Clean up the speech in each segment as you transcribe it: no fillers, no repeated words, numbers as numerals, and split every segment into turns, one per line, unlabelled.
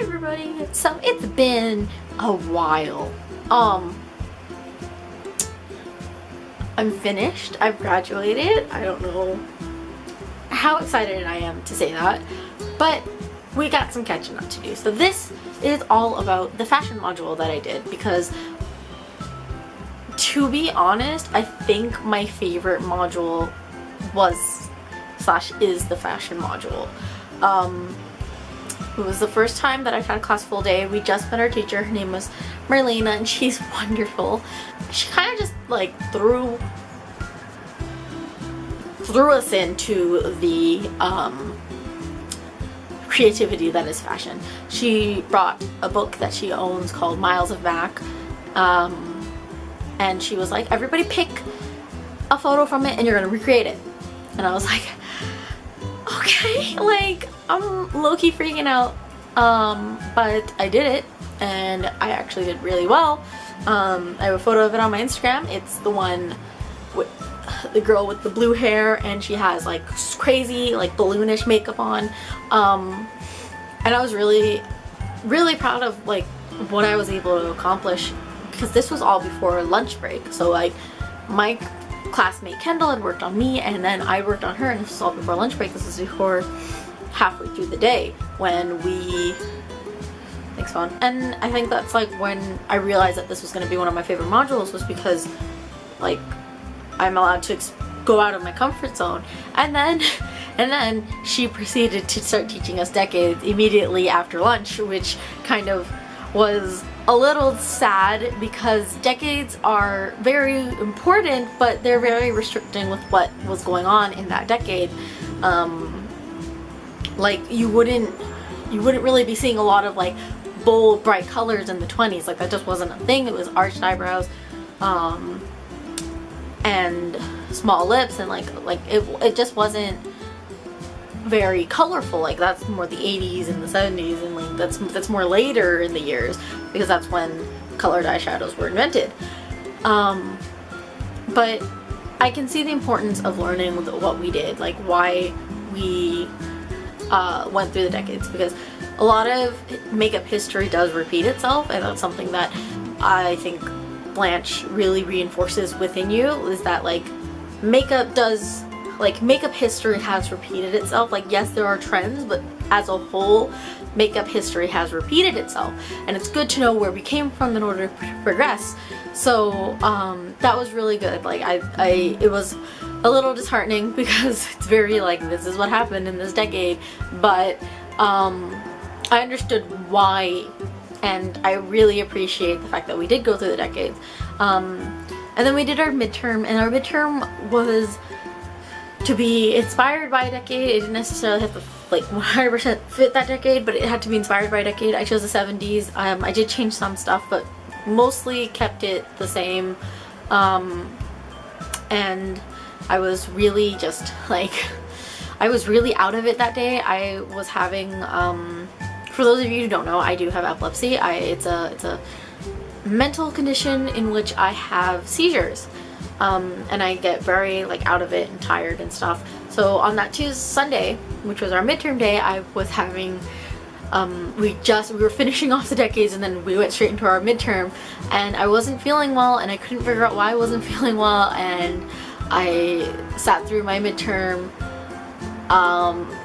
Hi everybody! So it's been a while. I'm finished. I've graduated. I don't know how excited I am to say that, but we got some catching up to do. So this is all about the fashion module that I did because, to be honest, I think my favorite module is the fashion module. It was the first time that I've had a class full day. We just met our teacher. Her name was Marlena, and she's wonderful. She kind of just like threw us into the creativity that is fashion. She brought a book that she owns called Miles of Mac, and she was like, everybody pick a photo from it and you're gonna recreate it. And I was like, okay, like I'm low-key freaking out, but I did it and I actually did really well. I have a photo of it on my Instagram. It's the one with the girl with the blue hair, and she has like crazy like balloonish makeup on, and I was really proud of like what I was able to accomplish, because this was all before lunch break. So like my classmate Kendall had worked on me, and then I worked on her, and this was all before lunch break. This was before halfway through the day when we thanks fun. And I think that's like when I realized that this was going to be one of my favorite modules, was because like I'm allowed to go out of my comfort zone. And then she proceeded to start teaching us decades immediately after lunch, which kind of was a little sad because decades are very important, but they're very restricting with what was going on in that decade. Like you wouldn't really be seeing a lot of like bold, bright colors in the 20s. Like that just wasn't a thing. It was arched eyebrows, and small lips, and like it just wasn't very colorful. Like that's more the 80s and the 70s, and like that's more later in the years, because that's when colored eyeshadows were invented. But I can see the importance of learning what we did, like why we went through the decades, because a lot of makeup history does repeat itself, and that's something that I think Blanche really reinforces within you, is that like makeup history has repeated itself. Like yes, there are trends, but as a whole makeup history has repeated itself, and it's good to know where we came from in order to progress. So that was really good. Like it was a little disheartening because it's very like, this is what happened in this decade, but I understood why, and I really appreciate the fact that we did go through the decades. And then we did our midterm, and our midterm was to be inspired by a decade. It didn't necessarily have to like 100% fit that decade, but it had to be inspired by a decade. I chose the 70s. I did change some stuff, but mostly kept it the same. And I was really just like, I was really out of it that day. I was having, for those of you who don't know, I do have epilepsy. It's a mental condition in which I have seizures. And I get very like out of it and tired and stuff. So on that Sunday, which was our midterm day, I was having, we were finishing off the decades, and then we went straight into our midterm, and I wasn't feeling well, and I couldn't figure out why I wasn't feeling well, and I sat through my midterm,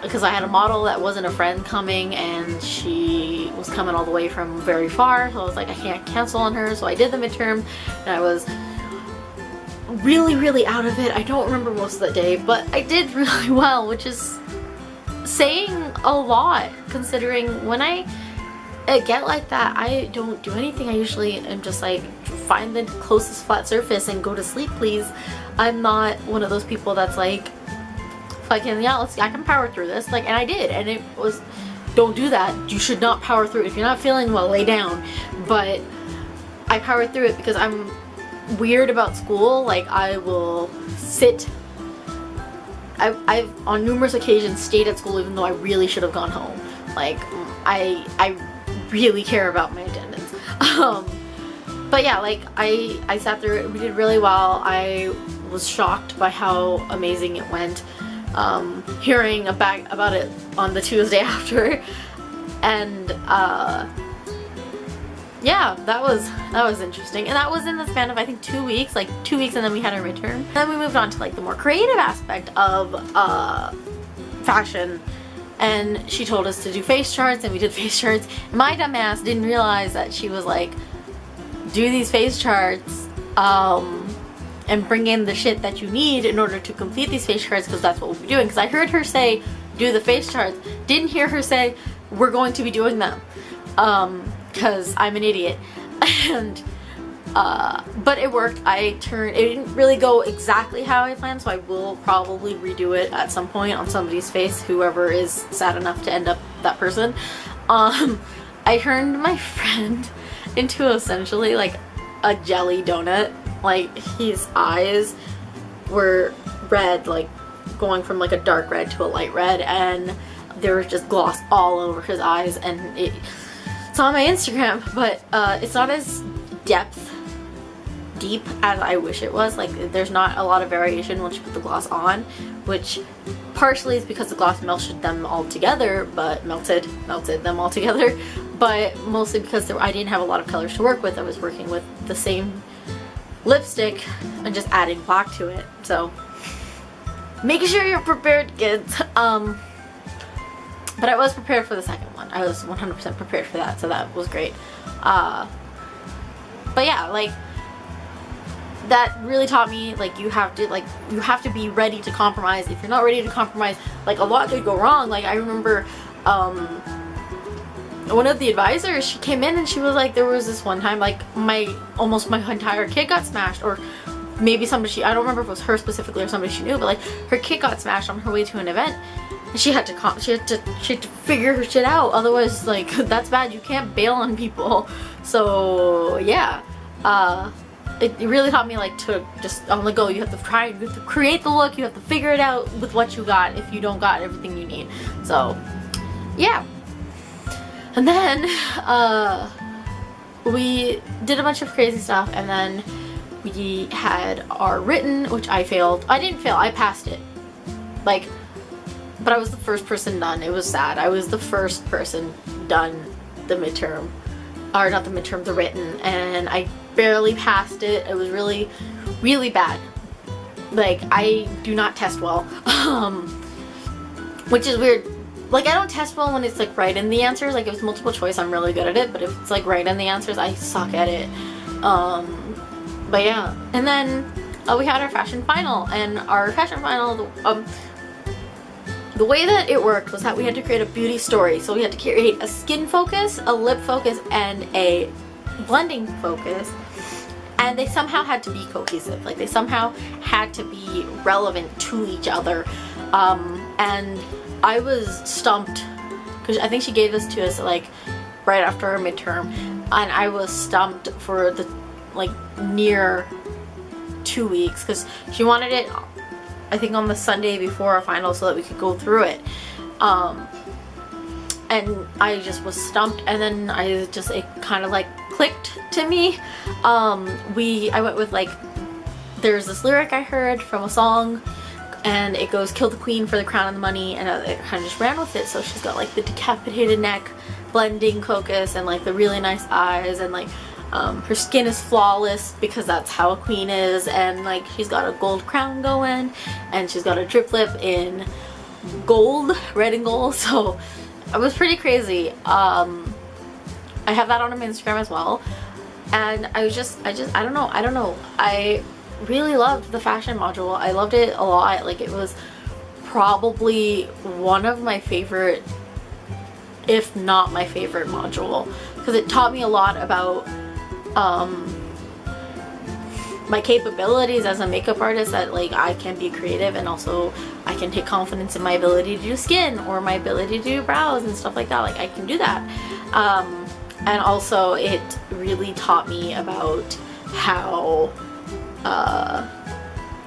because I had a model that wasn't a friend coming, and she was coming all the way from very far, so I was like, I can't cancel on her. So I did the midterm, and I was really out of it. I don't remember most of that day, but I did really well, which is saying a lot, considering when I get like that, I don't do anything. I usually am just like, find the closest flat surface and go to sleep, please. I'm not one of those people that's like, fucking yeah, I can power through this, like, and I did, and it was, don't do that. You should not power through it. If you're not feeling well, lay down. But I powered through it because I'm weird about school. Like I will sit, I've on numerous occasions stayed at school even though I really should have gone home. Like I really care about my attendance. But yeah, like I sat through it. We did really well. I was shocked by how amazing it went. Hearing about it on the Tuesday after, And yeah, that was interesting. And that was in the span of I think 2 weeks, like 2 weeks, and then we had our midterm. Then we moved on to like the more creative aspect of fashion, and she told us to do face charts, and we did face charts. And my dumb ass didn't realize that she was like, do these face charts and bring in the shit that you need in order to complete these face charts, because that's what we'll be doing. Because I heard her say do the face charts, didn't hear her say we're going to be doing them, because I'm an idiot. And but it worked. It didn't really go exactly how I planned, so I will probably redo it at some point on somebody's face, whoever is sad enough to end up that person. I turned my friend into essentially like a jelly donut. Like, his eyes were red, like going from like a dark red to a light red, and there was just gloss all over his eyes. And it's on my Instagram, but it's not as deep as I wish it was. Like, there's not a lot of variation once you put the gloss on, which partially is because the gloss melted them all together, but melted them all together, but mostly because I didn't have a lot of colors to work with. I was working with the same lipstick and just adding black to it. So make sure you're prepared, kids. But I was prepared for the second one. I was 100% prepared for that, so that was great. But yeah, like, that really taught me, like, you have to be ready to compromise. If you're not ready to compromise, like, a lot could go wrong. Like, I remember one of the advisors, she came in and she was like, there was this one time, like, almost my entire kit got smashed, or maybe somebody I don't remember if it was her specifically or somebody she knew, but like, her kit got smashed on her way to an event, and she had to figure her shit out. Otherwise, like, that's bad. You can't bail on people. So yeah, it really taught me, like, to just on the go. You have to create the look. You have to figure it out with what you got if you don't got everything you need. So yeah. And then we did a bunch of crazy stuff, and then we had our written, which I failed. I didn't fail, I passed it. Like, but I was the first person done. It was sad. I was the first person done the midterm. Or not the midterm, the written. And I barely passed it. It was really, really bad. Like, I do not test well. Which is weird. Like, I don't test well when it's, like, right in the answers. Like, if it's multiple choice, I'm really good at it. But if it's, like, right in the answers, I suck at it. But yeah. And then we had our fashion final. And our fashion final, the way that it worked was that we had to create a beauty story. So we had to create a skin focus, a lip focus, and a blending focus. And they somehow had to be cohesive. Like, they somehow had to be relevant to each other. And I was stumped, because I think she gave this to us, like, right after our midterm. And I was stumped for the, like, near 2 weeks, because she wanted it, I think, on the Sunday before our final so that we could go through it. And I just was stumped, and then it kind of, like, clicked to me. I went with, like, there's this lyric I heard from a song, and it goes, kill the queen for the crown and the money, and it kind of just ran with it. So she's got, like, the decapitated neck, blending focus, and, like, the really nice eyes, and, like, her skin is flawless because that's how a queen is, and, like, she's got a gold crown going, and she's got a drip lip in gold, red and gold. So it was pretty crazy. I have that on my Instagram as well, and I don't know. I really loved the fashion module. I loved it a lot. Like, it was probably one of my favorite, if not my favorite module, because it taught me a lot about my capabilities as a makeup artist, that, like, I can be creative, and also I can take confidence in my ability to do skin, or my ability to do brows and stuff like that. Like, I can do that. And also it really taught me about how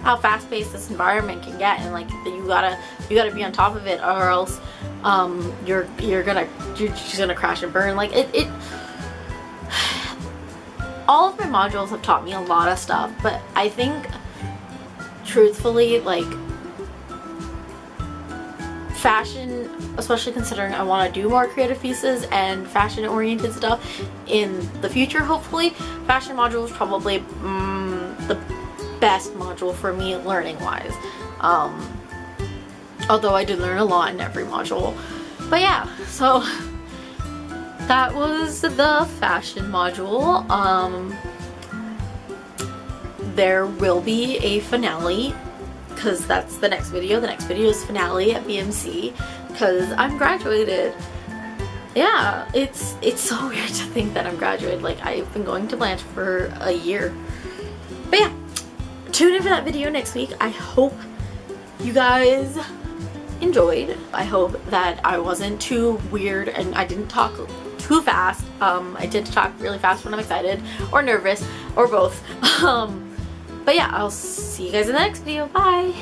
fast-paced this environment can get, and, like, that you gotta be on top of it, or else you're just gonna crash and burn. Like, it all of my modules have taught me a lot of stuff, but I think, truthfully, like, fashion, especially considering I want to do more creative pieces and fashion oriented stuff in the future, hopefully, fashion module is probably the best module for me learning wise. Although I did learn a lot in every module. But yeah, so that was the fashion module. There will be a finale, because that's the next video. The next video is finale at BMC, because I'm graduated. Yeah, it's so weird to think that I'm graduated. Like, I've been going to Blanche for a year. But yeah, tune in for that video next week. I hope you guys enjoyed. I hope that I wasn't too weird and I didn't talk too fast. I tend to talk really fast when I'm excited or nervous or both. But yeah, I'll see you guys in the next video. Bye!